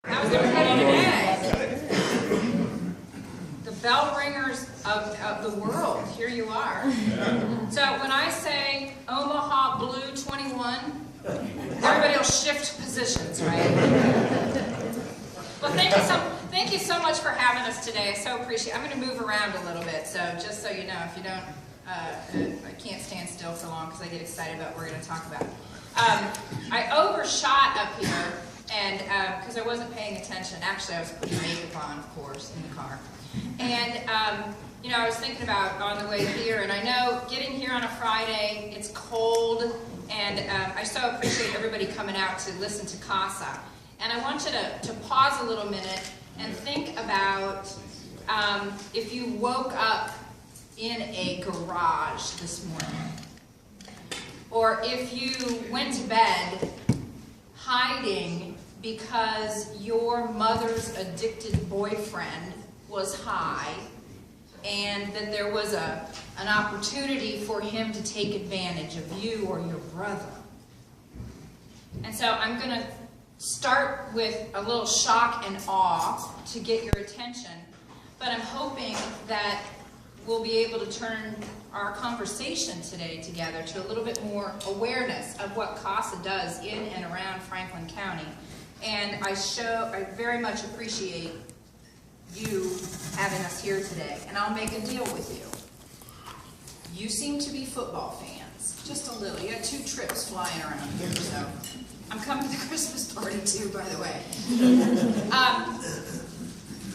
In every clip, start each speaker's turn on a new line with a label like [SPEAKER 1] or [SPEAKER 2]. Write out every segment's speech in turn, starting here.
[SPEAKER 1] How's everybody today? The bell ringers of the world, here you are. So when I say Omaha Blue 21, everybody will shift positions, right? Well, thank you so much for having us today. I so appreciate it. I'm going to move around a little bit, so just so you know, if you don't, I can't stand still for long because I get excited about what we're going to talk about. I overshot up here, and because I wasn't paying attention. Actually, I was putting makeup on, of course, in the car. And you know, I was thinking about on the way here, and I know getting here on a Friday, it's cold, and I so appreciate everybody coming out to listen to CASA. And I want you to pause a little minute and think about if you woke up in a garage this morning, or if you went to bed hiding because your mother's addicted boyfriend was high and that there was an opportunity for him to take advantage of you or your brother. And so I'm going to start with a little shock and awe to get your attention, but I'm hoping that we'll be able to turn our conversation today together to a little bit more awareness of what CASA does in and around Franklin County. And I very much appreciate you having us here today. And I'll make a deal with you. You seem to be football fans, just a little. You got 2 trips flying around here, so I'm coming to the Christmas party too, by the way.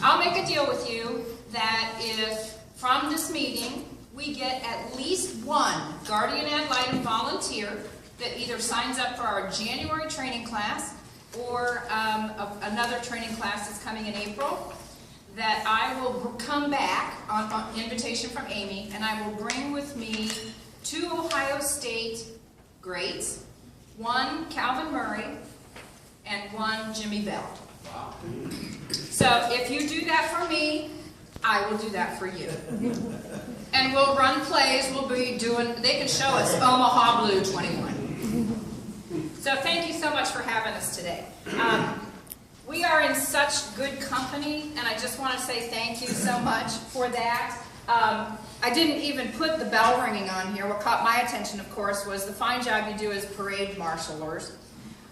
[SPEAKER 1] I'll make a deal with you that if from this meeting we get at least one guardian ad litem volunteer that either signs up for our January training class or another training class that's coming in April, that I will come back on invitation from Amy, and I will bring with me 2 Ohio State greats, 1 Calvin Murray, and 1 Jimmy Bell. Wow. So if you do that for me, I will do that for you. And we'll run plays, they can show us Omaha Blue 21. So thank you so much for having us today. We are in such good company, and I just want to say thank you so much for that. I didn't even put the bell ringing on here. What caught my attention, of course, was the fine job you do as parade marshalers.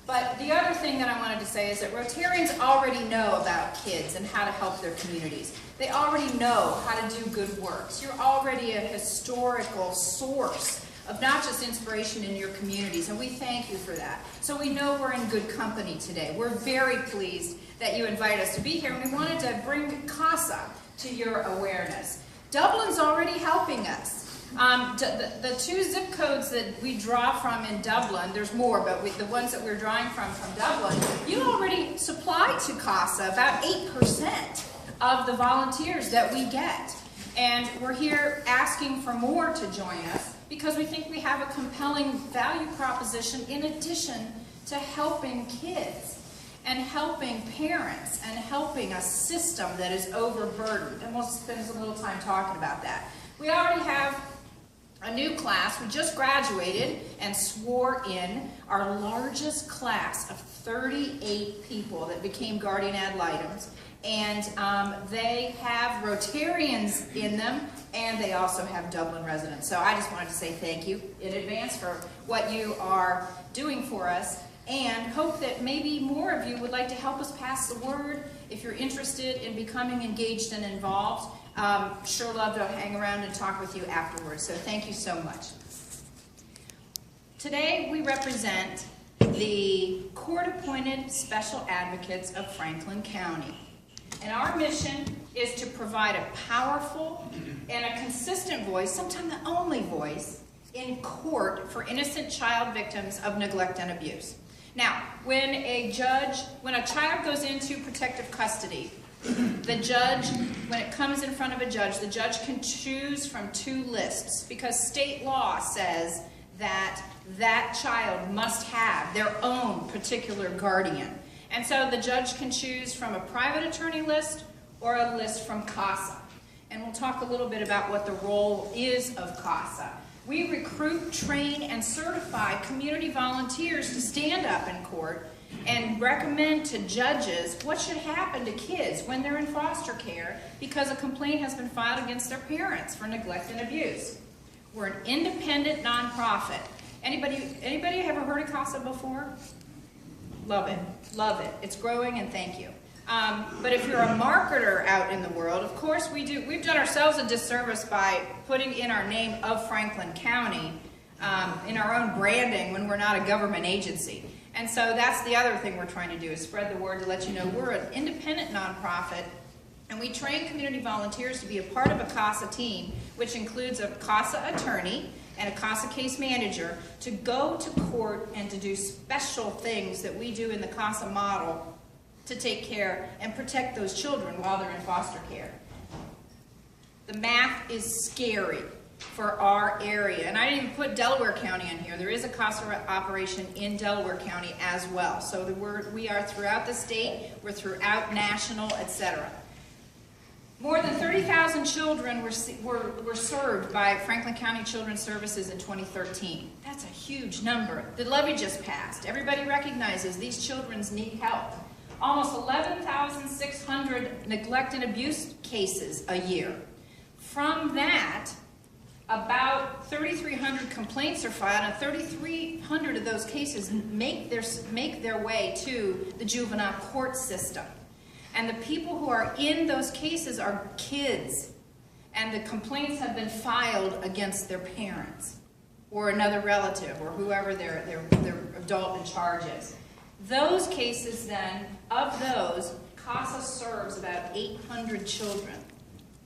[SPEAKER 1] But the other thing that I wanted to say is that Rotarians already know about kids and how to help their communities. They already know how to do good works. You're already a historical source of not just inspiration in your communities, and we thank you for that. So we know we're in good company today. We're very pleased that you invited us to be here, and we wanted to bring CASA to your awareness. Dublin's already helping us. The 2 zip codes that we draw from in Dublin, there's more, but the ones that we're drawing from Dublin, you already supply to CASA about 8% of the volunteers that we get. And we're here asking for more to join us because we think we have a compelling value proposition in addition to helping kids and helping parents and helping a system that is overburdened. And we'll spend a little time talking about that. We already have a new class. We just graduated and swore in our largest class of 38 people that became guardian ad litems. And they have Rotarians in them, and they also have Dublin residents. So I just wanted to say thank you in advance for what you are doing for us, and hope that maybe more of you would like to help us pass the word. If you're interested in becoming engaged and involved, sure love to hang around and talk with you afterwards. So thank you so much. Today we represent the court-appointed special advocates of Franklin County. And our mission is to provide a powerful and a consistent voice, sometimes the only voice, in court for innocent child victims of neglect and abuse. Now, when a child goes into protective custody, the judge, when it comes in front of a judge, the judge can choose from 2 lists because state law says that that child must have their own particular guardian. And so the judge can choose from a private attorney list or a list from CASA. And we'll talk a little bit about what the role is of CASA. We recruit, train, and certify community volunteers to stand up in court and recommend to judges what should happen to kids when they're in foster care because a complaint has been filed against their parents for neglect and abuse. We're an independent nonprofit. Anybody ever heard of CASA before? Love it, love it. It's growing, and thank you. But if you're a marketer out in the world, of course we've done ourselves a disservice by putting in our name of Franklin County in our own branding when we're not a government agency. And so that's the other thing we're trying to do, is spread the word to let you know we're an independent nonprofit, and we train community volunteers to be a part of a CASA team, which includes a CASA attorney and a CASA case manager, to go to court and to do special things that we do in the CASA model to take care and protect those children while they're in foster care. The math is scary for our area, and I didn't even put Delaware County in here. There is a CASA operation in Delaware County as well. So we are throughout the state, we're throughout national, etc. More than 30,000 children were served by Franklin County Children's Services in 2013. That's a huge number. The levy just passed. Everybody recognizes these children need help. Almost 11,600 neglect and abuse cases a year. From that, about 3,300 complaints are filed, and 3,300 of those cases make their way to the juvenile court system. And the people who are in those cases are kids, and the complaints have been filed against their parents or another relative or whoever their adult in charge is. Those cases then, of those, CASA serves about 800 children.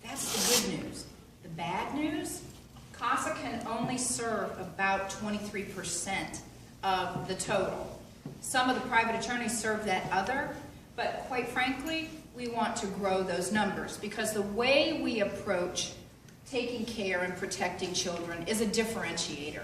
[SPEAKER 1] That's the good news. The bad news? CASA can only serve about 23% of the total. Some of the private attorneys serve that other, but quite frankly, we want to grow those numbers because the way we approach taking care and protecting children is a differentiator.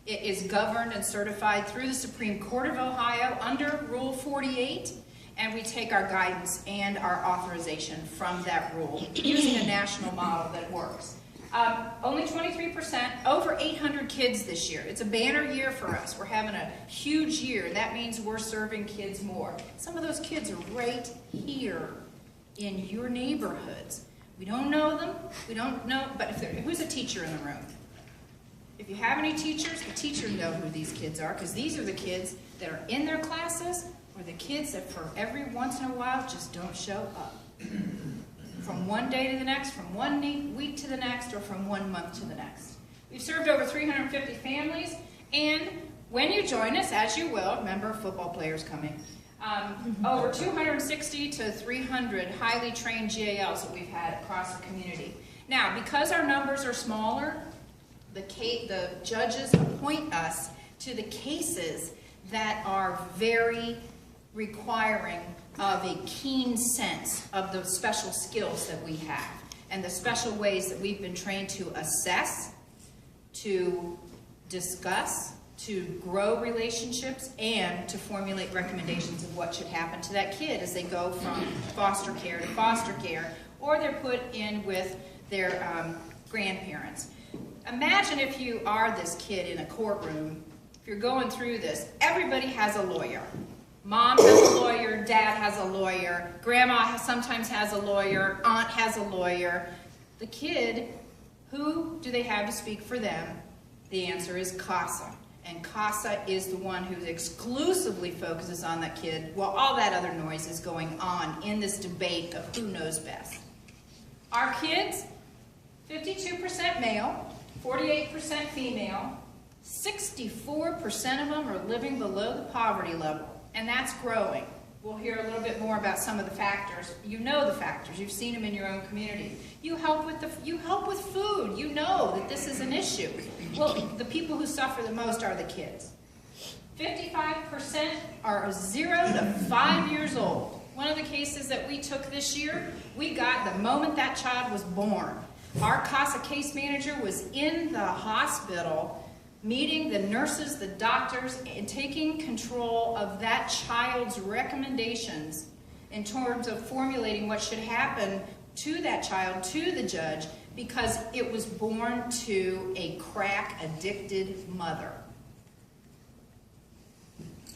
[SPEAKER 1] It is governed and certified through the Supreme Court of Ohio under Rule 48, and we take our guidance and our authorization from that rule using a national model that works. Only 23%, over 800 kids this year. It's a banner year for us. We're having a huge year. That means we're serving kids more. Some of those kids are right here in your neighborhoods. We don't know them. We don't know, but who's a teacher in the room? If you have any teachers, the teachers know who these kids are, because these are the kids that are in their classes, or the kids that for every once in a while just don't show up. From one day to the next, from one week to the next, or from 1 month to the next. We've served over 350 families, and when you join us, as you will, remember football players coming, over 260 to 300 highly trained GALs that we've had across the community. Now, because our numbers are smaller, the judges appoint us to the cases that are very requiring of a keen sense of the special skills that we have and the special ways that we've been trained to assess, to discuss, to grow relationships, and to formulate recommendations of what should happen to that kid as they go from foster care to foster care, or they're put in with their grandparents. Imagine if you are this kid in a courtroom, if you're going through this, everybody has a lawyer. Mom has a lawyer, dad has a lawyer, grandma sometimes has a lawyer, aunt has a lawyer. The kid, who do they have to speak for them? The answer is CASA. And CASA is the one who exclusively focuses on that kid while all that other noise is going on in this debate of who knows best. Our kids, 52% male, 48% female, 64% of them are living below the poverty level, and that's growing. We'll hear a little bit more about some of the factors. You know the factors. You've seen them in your own community. You help with food. You know that this is an issue. Well, the people who suffer the most are the kids. 55% are 0 to 5 years old. One of the cases that we took this year, we got the moment that child was born. Our CASA case manager was in the hospital meeting the nurses, the doctors, and taking control of that child's recommendations in terms of formulating what should happen to that child, to the judge, because it was born to a crack-addicted mother.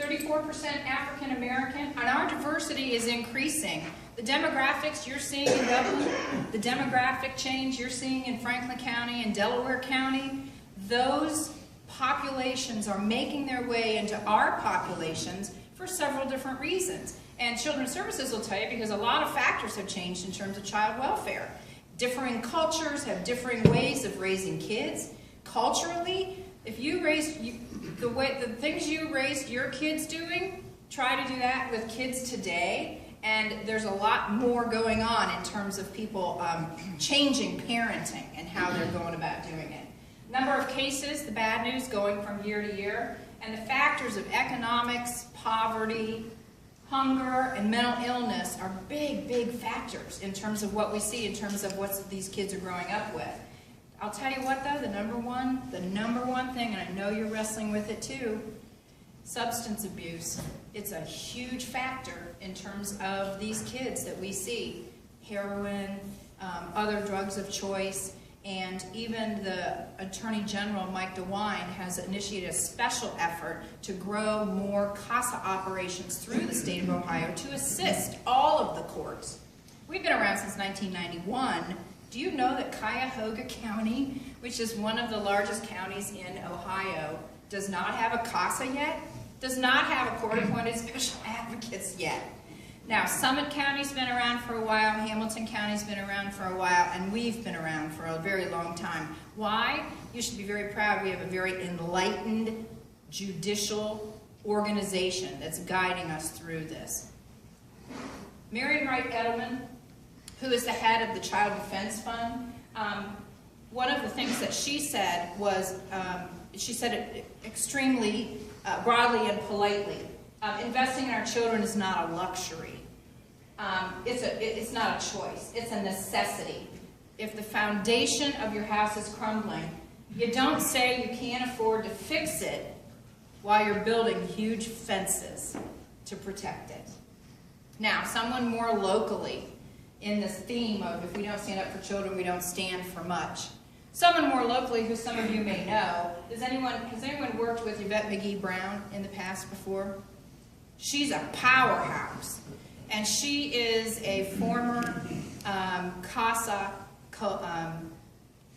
[SPEAKER 1] 34% African American, and our diversity is increasing. The demographics you're seeing in Dublin, the demographic change you're seeing in Franklin County and Delaware County, those populations are making their way into our populations for several different reasons. And Children's Services will tell you because a lot of factors have changed in terms of child welfare. Differing cultures have differing ways of raising kids. Culturally, if you raise the things you raised your kids doing, try to do that with kids today. And there's a lot more going on in terms of people changing parenting and how they're going about doing it. Number of cases, the bad news, going from year to year, and the factors of economics, poverty, hunger, and mental illness are big, big factors in terms of what we see, in terms of what these kids are growing up with. I'll tell you what though, the number one thing, and I know you're wrestling with it too, substance abuse. It's a huge factor in terms of these kids that we see. Heroin, other drugs of choice, and even the Attorney General, Mike DeWine, has initiated a special effort to grow more CASA operations through the state of Ohio to assist all of the courts. We've been around since 1991. Do you know that Cuyahoga County, which is one of the largest counties in Ohio, does not have a CASA yet? Does not have a court-appointed special advocates yet. Now, Summit County's been around for a while, Hamilton County's been around for a while, and we've been around for a very long time. Why? You should be very proud. We have a very enlightened judicial organization that's guiding us through this. Marian Wright Edelman, who is the head of the Child Defense Fund, one of the things that she said was, she said it extremely broadly and politely. Investing in our children is not a luxury. It's not a choice. It's a necessity. If the foundation of your house is crumbling, you don't say you can't afford to fix it while you're building huge fences to protect it. Now, someone more locally in this theme of if we don't stand up for children, we don't stand for much. Someone more locally who some of you may know, has anyone worked with Yvette McGee Brown in the past before? She's a powerhouse, and she is a former CASA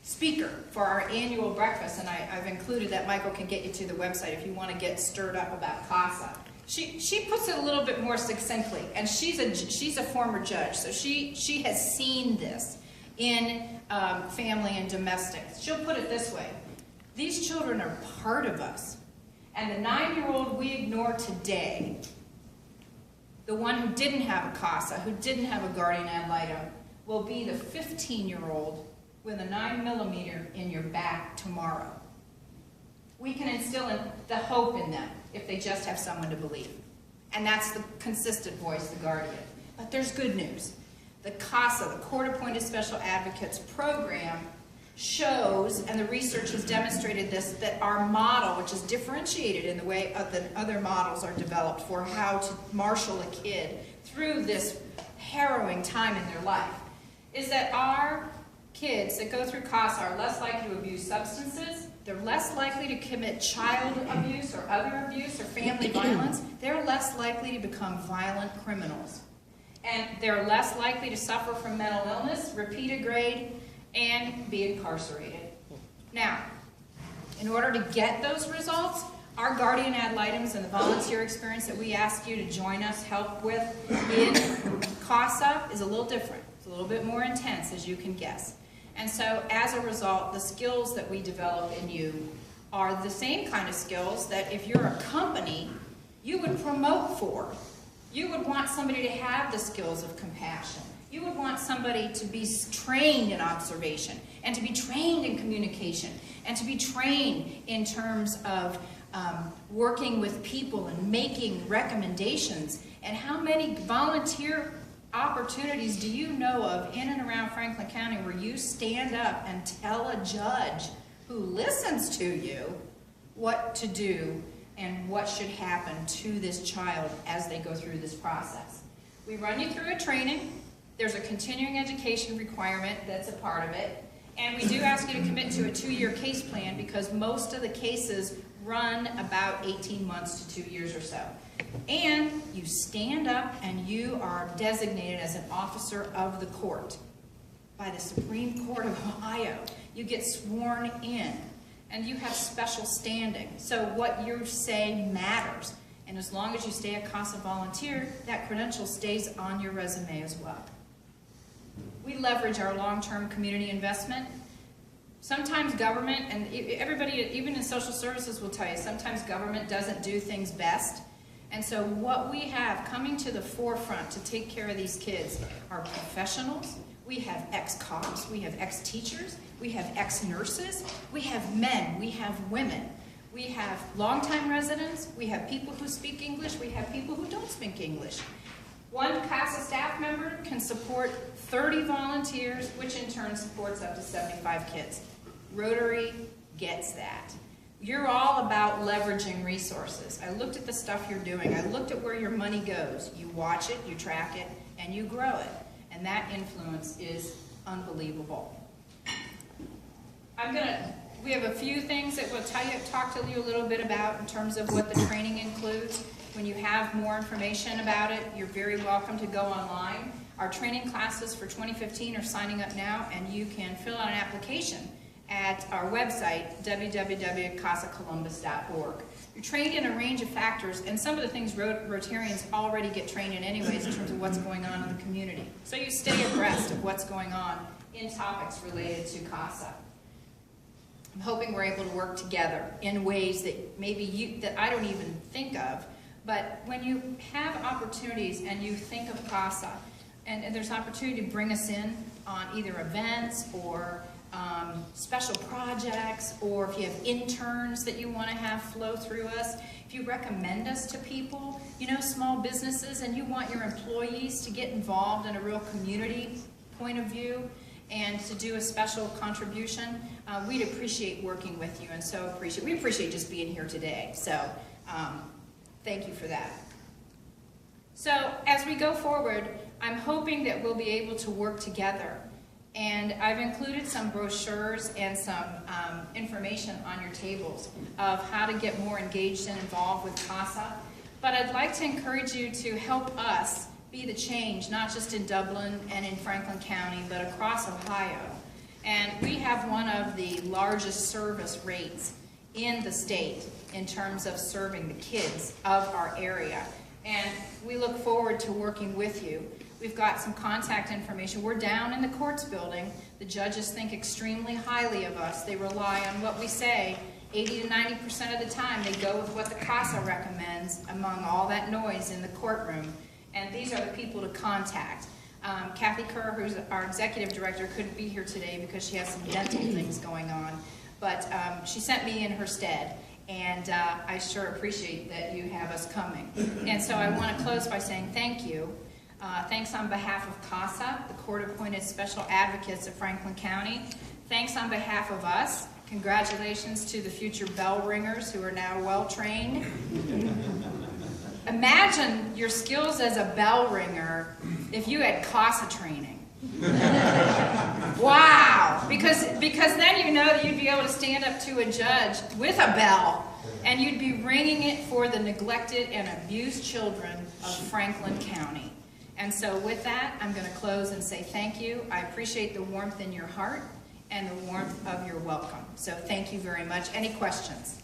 [SPEAKER 1] speaker for our annual breakfast, and I've included that. Michael can get you to the website if you want to get stirred up about CASA. She puts it a little bit more succinctly, and she's a former judge, so she has seen this in family and domestic. She'll put it this way: these children are part of us, and the 9-year-old we ignore today, the one who didn't have a CASA, who didn't have a guardian ad litem, will be the 15-year-old with a 9mm in your back tomorrow. We can instill the hope in them if they just have someone to believe. And that's the consistent voice, the guardian. But there's good news. The CASA, the Court-Appointed Special Advocates program, shows, and the research has demonstrated this, that our model, which is differentiated in the way that other models are developed for how to marshal a kid through this harrowing time in their life, is that our kids that go through CASA are less likely to abuse substances, they're less likely to commit child abuse or other abuse or family violence, they're less likely to become violent criminals. And they're less likely to suffer from mental illness, repeat a grade, and be incarcerated. Now, in order to get those results, our guardian ad litems and the volunteer experience that we ask you to join us, help with in CASA is a little different. It's a little bit more intense, as you can guess. And so, as a result, the skills that we develop in you are the same kind of skills that if you're a company, you would promote for. You would want somebody to have the skills of compassion. You would want somebody to be trained in observation, and to be trained in communication, and to be trained in terms of working with people and making recommendations. And how many volunteer opportunities do you know of in and around Franklin County where you stand up and tell a judge who listens to you what to do and what should happen to this child as they go through this process? We run you through a training. There's a continuing education requirement that's a part of it. And we do ask you to commit to a 2-year case plan, because most of the cases
[SPEAKER 2] run about 18 months to 2 years or so. And you stand up and you are designated as an officer of the court by the Supreme Court of Ohio. You get sworn in and you have special standing. So what you say matters. And as long as you stay a CASA volunteer, that credential stays on your resume as well. We leverage our long-term community investment. Sometimes government, and everybody, even in social services will tell you, sometimes government doesn't do things best. And so what we have coming to the forefront to take care of these kids are professionals. We have ex-cops, we have ex-teachers, we have ex-nurses, we have men, we have women. We have longtime residents, we have people who speak English, we have people who don't speak English. One CASA staff member can support 30 volunteers, which in turn supports up to 75 kids. Rotary gets that. You're all about leveraging resources. I looked at the stuff you're doing. I looked at where your money goes. You watch it, you track it, and you grow it. And that influence is unbelievable. We have a few things that we'll talk to you a little bit about in terms of what the training includes. When you have more information about it, you're very welcome to go online. Our training classes for 2015 are signing up now, and you can fill out an application at our website, www.casacolumbus.org. You're trained in a range of factors, and some of the things Rotarians already get trained in anyways in terms of what's going on in the community. So you stay abreast of what's going on in topics related to CASA. I'm hoping we're able to work together in ways that maybe that I don't even think of, but when you have opportunities and you think of CASA, and there's opportunity to bring us in on either events or special projects, or if you have interns that you want to have flow through us, if you recommend us to people, you know, small businesses, and you want your employees to get involved in a real community point of view and to do a special contribution, we'd appreciate working with you, and so we appreciate just being here today. So thank you for that. So as we go forward, I'm hoping that we'll be able to work together. And I've included some brochures and some information on your tables of how to get more engaged and involved with CASA. But I'd like to encourage you to help us be the change, not just in Dublin and in Franklin County, but across Ohio. And we have one of the largest service rates in the state in terms of serving the kids of our area. And we look forward to working with you. We've got some contact information. We're down in the courts building. The judges think extremely highly of us. They rely on what we say. 80 to 90% of the time, they go with what the CASA recommends among all that noise in the courtroom. And these are the people to contact. Kathy Kerr, who's our executive director, couldn't be here today because she has some dental things going on. But she sent me in her stead. And I sure appreciate that you have us coming. And so I want to close by saying thank you. Thanks on behalf of CASA, the court-appointed special advocates of Franklin County. Thanks on behalf of us. Congratulations to the future bell ringers who are now well-trained. Imagine your skills as a bell ringer if you had CASA training. Wow! Because then you know that you'd be able to stand up to a judge with a bell and you'd be ringing it for the neglected and abused children of Franklin County. And so with that, I'm going to close and say thank you. I appreciate the warmth in your heart and the warmth of your welcome. So thank you very much. Any questions?